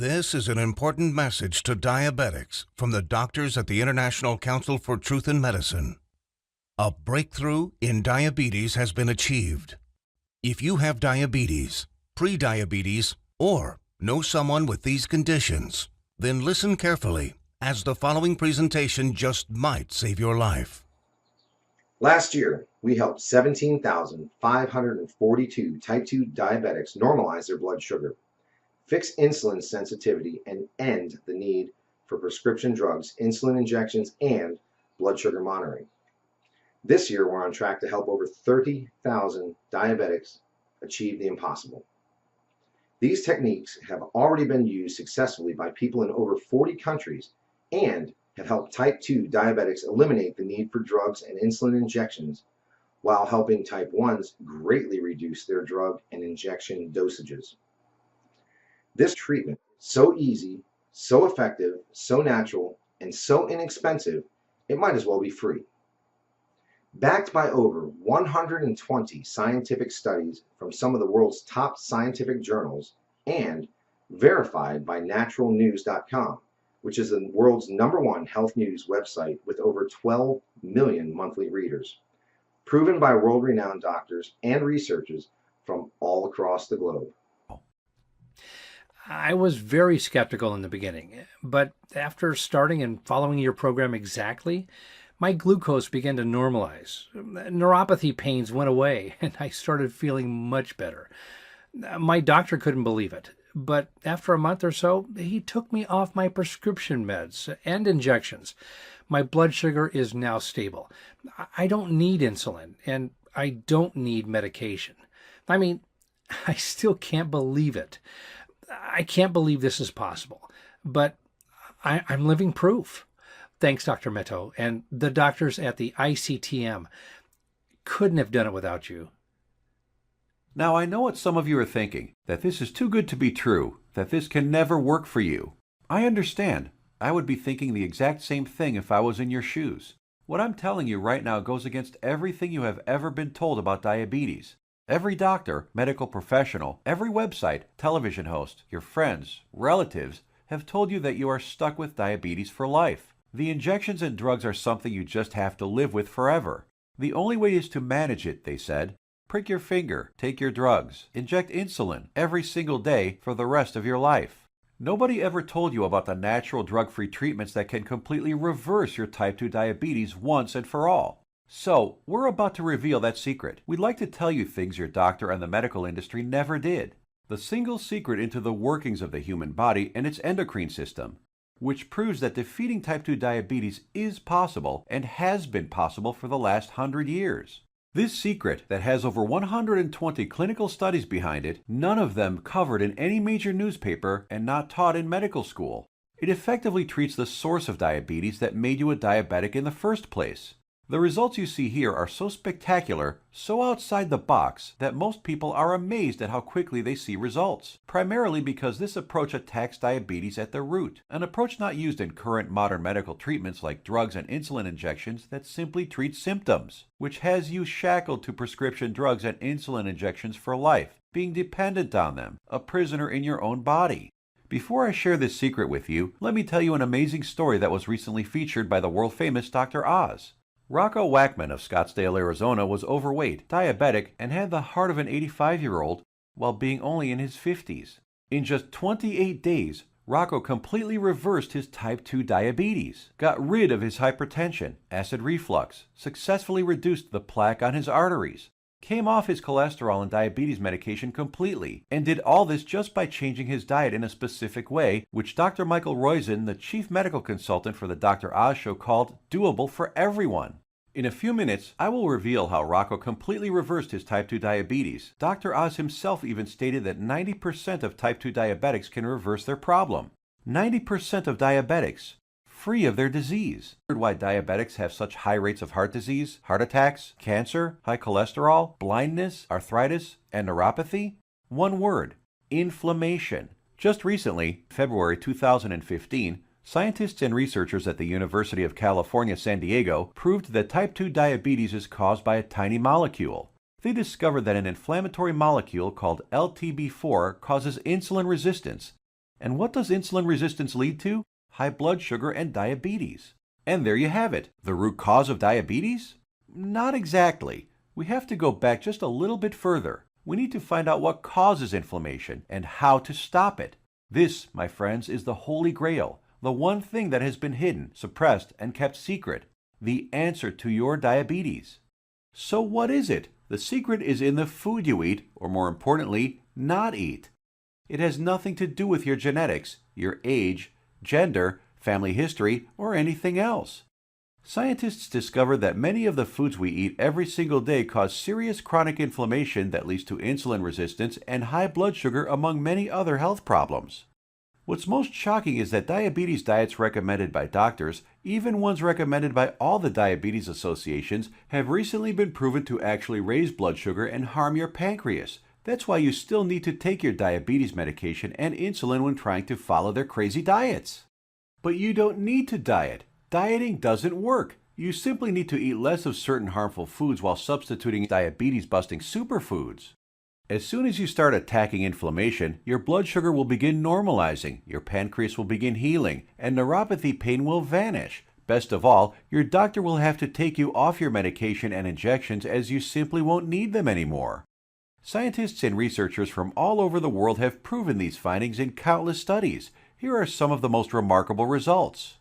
This is an important message to diabetics from the doctors at the International Council for Truth in Medicine. A breakthrough in diabetes has been achieved. If you have diabetes, pre-diabetes, or know someone with these conditions, then listen carefully, as the following presentation just might save your life. Last year, we helped 17,542 type 2 diabetics normalize their blood sugar, fix insulin sensitivity, and end the need for prescription drugs, insulin injections, and blood sugar monitoring. This year, we're on track to help over 30,000 diabetics achieve the impossible. These techniques have already been used successfully by people in over 40 countries and have helped type 2 diabetics eliminate the need for drugs and insulin injections, while helping type 1s greatly reduce their drug and injection dosages. This treatment is so easy, so effective, so natural, and so inexpensive, it might as well be free. Backed by over 120 scientific studies from some of the world's top scientific journals and verified by naturalnews.com, which is the world's #1 health news website with over 12 million monthly readers, proven by world-renowned doctors and researchers from all across the globe. I was very skeptical in the beginning, but after starting and following your program exactly, my glucose began to normalize. Neuropathy pains went away, and I started feeling much better. My doctor couldn't believe it, but after a month or so, he took me off my prescription meds and injections. My blood sugar is now stable. I don't need insulin, and I don't need medication. I mean, I still can't believe it. I can't believe this is possible, but I'm living proof. Thanks, Dr. Meto, and the doctors at the ICTM. Couldn't have done it without you. Now, I know what some of you are thinking, that this is too good to be true, that this can never work for you. I understand. I would be thinking the exact same thing if I was in your shoes. What I'm telling you right now goes against everything you have ever been told about diabetes. Every doctor, medical professional, every website, television host, your friends, relatives have told you that you are stuck with diabetes for life. The injections and drugs are something you just have to live with forever. The only way is to manage it, they said. Prick your finger, take your drugs, inject insulin every single day for the rest of your life. Nobody ever told you about the natural drug-free treatments that can completely reverse your type 2 diabetes once and for all. So, we're about to reveal that secret. We'd like to tell you things your doctor and the medical industry never did. The single secret into the workings of the human body and its endocrine system, which proves that defeating type 2 diabetes is possible and has been possible for the last 100 years. This secret, that has over 120 clinical studies behind it, none of them covered in any major newspaper and not taught in medical school. It effectively treats the source of diabetes that made you a diabetic in the first place. The results you see here are so spectacular, so outside the box, that most people are amazed at how quickly they see results, primarily because this approach attacks diabetes at the root, an approach not used in current modern medical treatments like drugs and insulin injections that simply treat symptoms, which has you shackled to prescription drugs and insulin injections for life, being dependent on them, a prisoner in your own body. Before I share this secret with you, let me tell you an amazing story that was recently featured by the world-famous Dr. Oz. Rocco Wackman of Scottsdale, Arizona was overweight, diabetic, and had the heart of an 85-year-old while being only in his 50s. In just 28 days, Rocco completely reversed his type 2 diabetes, got rid of his hypertension, acid reflux, successfully reduced the plaque on his arteries, came off his cholesterol and diabetes medication completely, and did all this just by changing his diet in a specific way, which Dr. Michael Roizen, the chief medical consultant for the Dr. Oz show, called doable for everyone. In a few minutes, I will reveal how Rocco completely reversed his type 2 diabetes. Dr. Oz himself even stated that 90% of type 2 diabetics can reverse their problem. 90% of diabetics, free of their disease. Why diabetics have such high rates of heart disease, heart attacks, cancer, high cholesterol, blindness, arthritis, and neuropathy? One word: inflammation. Just recently, February 2015, scientists and researchers at the University of California, San Diego proved that type 2 diabetes is caused by a tiny molecule. They discovered that an inflammatory molecule called LTB4 causes insulin resistance And what does insulin resistance lead to? High blood sugar and diabetes. And there you have it. The root cause of diabetes? Not exactly. We have to go back just a little bit further. We need to find out what causes inflammation and how to stop it. This, my friends, is the Holy Grail, the one thing that has been hidden, suppressed, and kept secret, the answer to your diabetes. So what is it? The secret is in the food you eat, or more importantly, not eat. It has nothing to do with your genetics, your age, gender, family history, or anything else. Scientists discovered that many of the foods we eat every single day cause serious chronic inflammation that leads to insulin resistance and high blood sugar, among many other health problems. What's most shocking is that diabetes diets recommended by doctors, even ones recommended by all the diabetes associations, have recently been proven to actually raise blood sugar and harm your pancreas. That's why you still need to take your diabetes medication and insulin when trying to follow their crazy diets. But you don't need to diet. Dieting doesn't work. You simply need to eat less of certain harmful foods while substituting diabetes-busting superfoods. As soon as you start attacking inflammation, your blood sugar will begin normalizing, your pancreas will begin healing, and neuropathy pain will vanish. Best of all, your doctor will have to take you off your medication and injections as you simply won't need them anymore. Scientists and researchers from all over the world have proven these findings in countless studies. Here are some of the most remarkable results.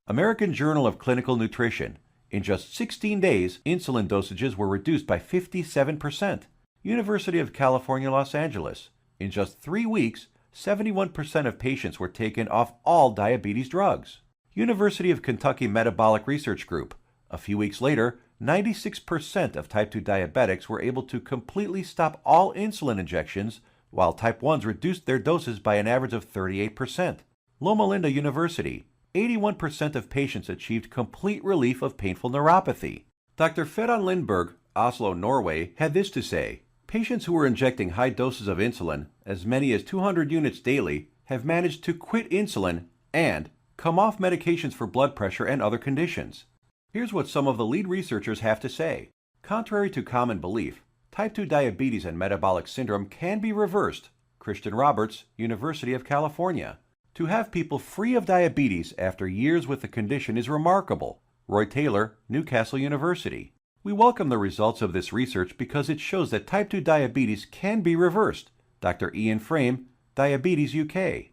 American Journal of Clinical Nutrition. In just 16 days, insulin dosages were reduced by 57%. University of California, Los Angeles. In just 3 weeks, 71% of patients were taken off all diabetes drugs. University of Kentucky Metabolic Research Group. A few weeks later, 96% of type 2 diabetics were able to completely stop all insulin injections, while type 1s reduced their doses by an average of 38%. Loma Linda University. 81% of patients achieved complete relief of painful neuropathy. Dr. Ferran Lindberg, Oslo, Norway, had this to say: patients who were injecting high doses of insulin, as many as 200 units daily, have managed to quit insulin and come off medications for blood pressure and other conditions. Here's what some of the lead researchers have to say. Contrary to common belief, type 2 diabetes and metabolic syndrome can be reversed. Christian Roberts, University of California. To have people free of diabetes after years with the condition is remarkable. Roy Taylor, Newcastle University. We welcome the results of this research because it shows that type 2 diabetes can be reversed. Dr. Ian Frame, Diabetes UK.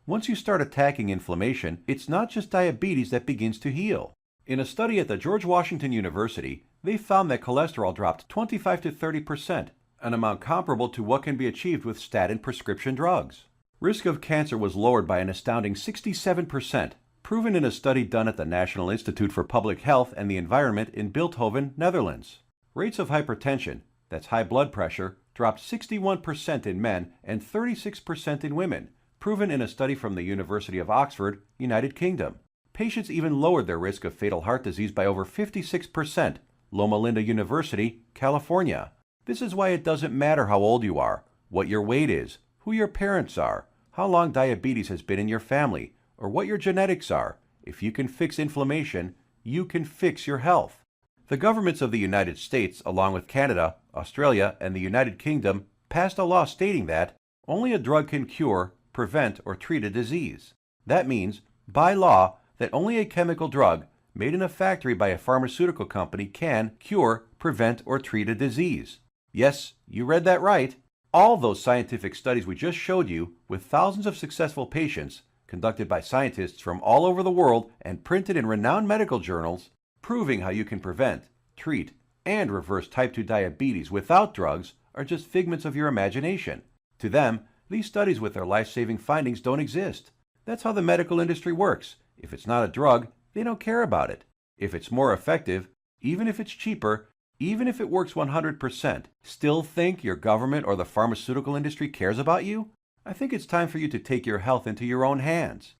Once you start attacking inflammation, it's not just diabetes that begins to heal. In a study at the George Washington University, they found that cholesterol dropped 25 to 30%, an amount comparable to what can be achieved with statin prescription drugs. Risk of cancer was lowered by an astounding 67%, proven in a study done at the National Institute for Public Health and the Environment in Bilthoven, Netherlands. Rates of hypertension, that's high blood pressure, dropped 61% in men and 36% in women, proven in a study from the University of Oxford, United Kingdom. Patients even lowered their risk of fatal heart disease by over 56%, Loma Linda University, California. This is why it doesn't matter how old you are, what your weight is, who your parents are, how long diabetes has been in your family, or what your genetics are. If you can fix inflammation, you can fix your health. The governments of the United States, along with Canada, Australia, and the United Kingdom, passed a law stating that only a drug can cure, prevent, or treat a disease. That means, by law, that only a chemical drug made in a factory by a pharmaceutical company can cure, prevent, or treat a disease. Yes, you read that right. All those scientific studies we just showed you, with thousands of successful patients, conducted by scientists from all over the world and printed in renowned medical journals, proving how you can prevent, treat, and reverse type 2 diabetes without drugs, are just figments of your imagination. To them, these studies with their life-saving findings don't exist. That's how the medical industry works. If it's not a drug, they don't care about it. If it's more effective, even if it's cheaper, even if it works 100%, still think your government or the pharmaceutical industry cares about you? I think it's time for you to take your health into your own hands.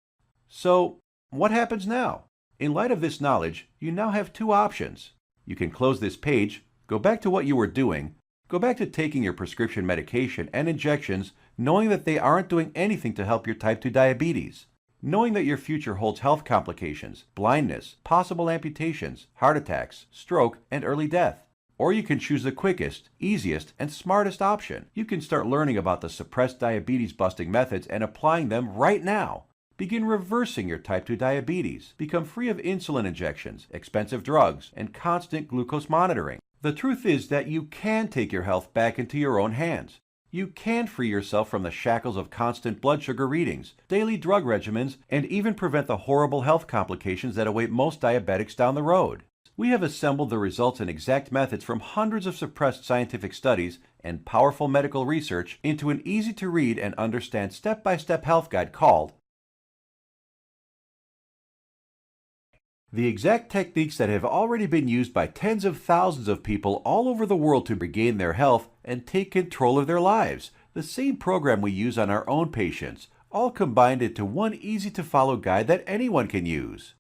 So, what happens now? In light of this knowledge, you now have two options. You can close this page, go back to what you were doing, go back to taking your prescription medication and injections, knowing that they aren't doing anything to help your type 2 diabetes. Knowing that your future holds health complications, blindness, possible amputations, heart attacks, stroke, and early death. Or you can choose the quickest, easiest, and smartest option. You can start learning about the suppressed diabetes busting methods and applying them right now. Begin reversing your type 2 diabetes. Become free of insulin injections, expensive drugs, and constant glucose monitoring. The truth is that you can take your health back into your own hands. You can free yourself from the shackles of constant blood sugar readings, daily drug regimens, and even prevent the horrible health complications that await most diabetics down the road. We have assembled the results and exact methods from hundreds of suppressed scientific studies and powerful medical research into an easy-to-read and understand step-by-step health guide called The Exact Techniques That Have Already Been Used by Tens of Thousands of People All Over the World to Regain Their Health and Take Control of Their Lives. The same program we use on our own patients, all combined into one easy-to-follow guide that anyone can use.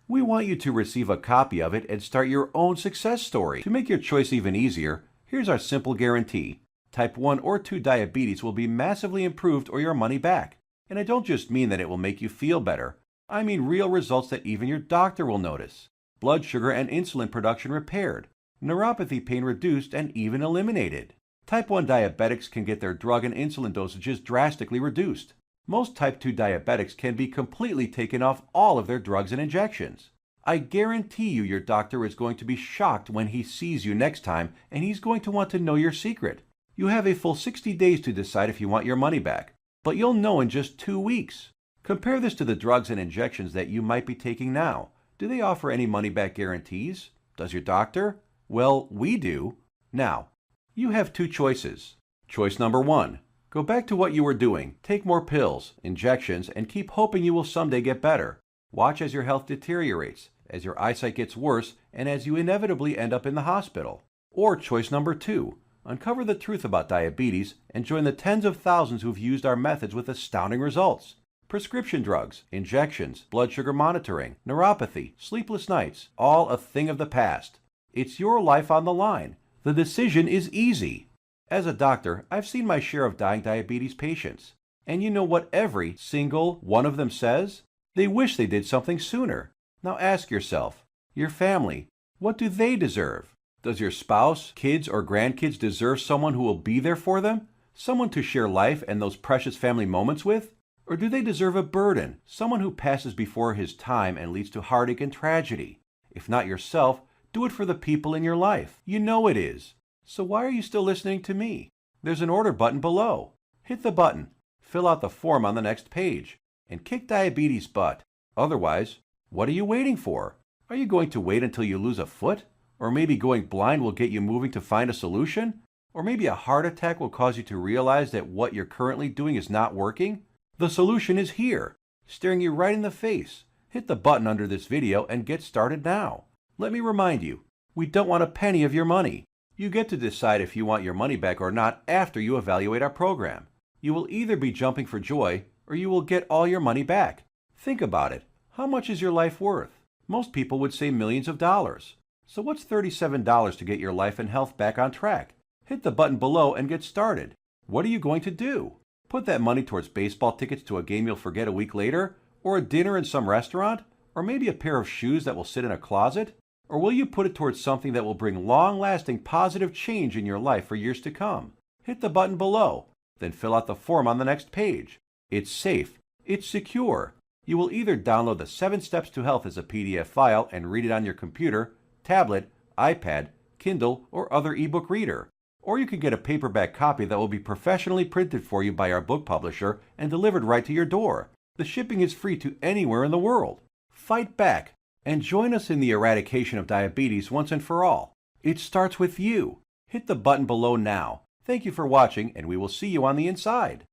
We want you to receive a copy of it and start your own success story. To make your choice even easier, here's our simple guarantee. Type 1 or 2 diabetes will be massively improved or your money back. And I don't just mean that it will make you feel better. I mean real results that even your doctor will notice. Blood sugar and insulin production repaired, neuropathy pain reduced and even eliminated. Type 1 diabetics can get their drug and insulin dosages drastically reduced. Most type 2 diabetics can be completely taken off all of their drugs and injections. I guarantee you your doctor is going to be shocked when he sees you next time, and he's going to want to know your secret. You have a full 60 days to decide if you want your money back, but you'll know in just 2 weeks. Compare this to the drugs and injections that you might be taking now. Do they offer any money-back guarantees? Does your doctor? Well, we do. Now, you have 2 choices. Choice number 1. Go back to what you were doing, take more pills, injections, and keep hoping you will someday get better. Watch as your health deteriorates, as your eyesight gets worse, and as you inevitably end up in the hospital. Or choice number 2, uncover the truth about diabetes and join the tens of thousands who've used our methods with astounding results. Prescription drugs, injections, blood sugar monitoring, neuropathy, sleepless nights, all a thing of the past. It's your life on the line. The decision is easy. As a doctor, I've seen my share of dying diabetes patients. And you know what every single one of them says? They wish they did something sooner. Now ask yourself, your family, what do they deserve? Does your spouse, kids, or grandkids deserve someone who will be there for them? Someone to share life and those precious family moments with? Or do they deserve a burden, someone who passes before his time and leads to heartache and tragedy? If not yourself, do it for the people in your life. You know it is. So why are you still listening to me? There's an order button below. Hit the button, fill out the form on the next page, and kick diabetes butt. Otherwise, what are you waiting for? Are you going to wait until you lose a foot? Or maybe going blind will get you moving to find a solution? Or maybe a heart attack will cause you to realize that what you're currently doing is not working? The solution is here, staring you right in the face. Hit the button under this video and get started now. Let me remind you, we don't want a penny of your money. You get to decide if you want your money back or not after you evaluate our program. You will either be jumping for joy or you will get all your money back. Think about it. How much is your life worth? Most people would say millions of dollars. So what's $37 to get your life and health back on track? Hit the button below and get started. What are you going to do? Put that money towards baseball tickets to a game you'll forget a week later? Or a dinner in some restaurant? Or maybe a pair of shoes that will sit in a closet? Or will you put it towards something that will bring long-lasting positive change in your life for years to come? Hit the button below, then fill out the form on the next page. It's safe. It's secure. You will either download the 7 Steps to Health as a PDF file and read it on your computer, tablet, iPad, Kindle, or other ebook reader. Or you can get a paperback copy that will be professionally printed for you by our book publisher and delivered right to your door. The shipping is free to anywhere in the world. Fight back and join us in the eradication of diabetes once and for all. It starts with you. Hit the button below now. Thank you for watching, and we will see you on the inside.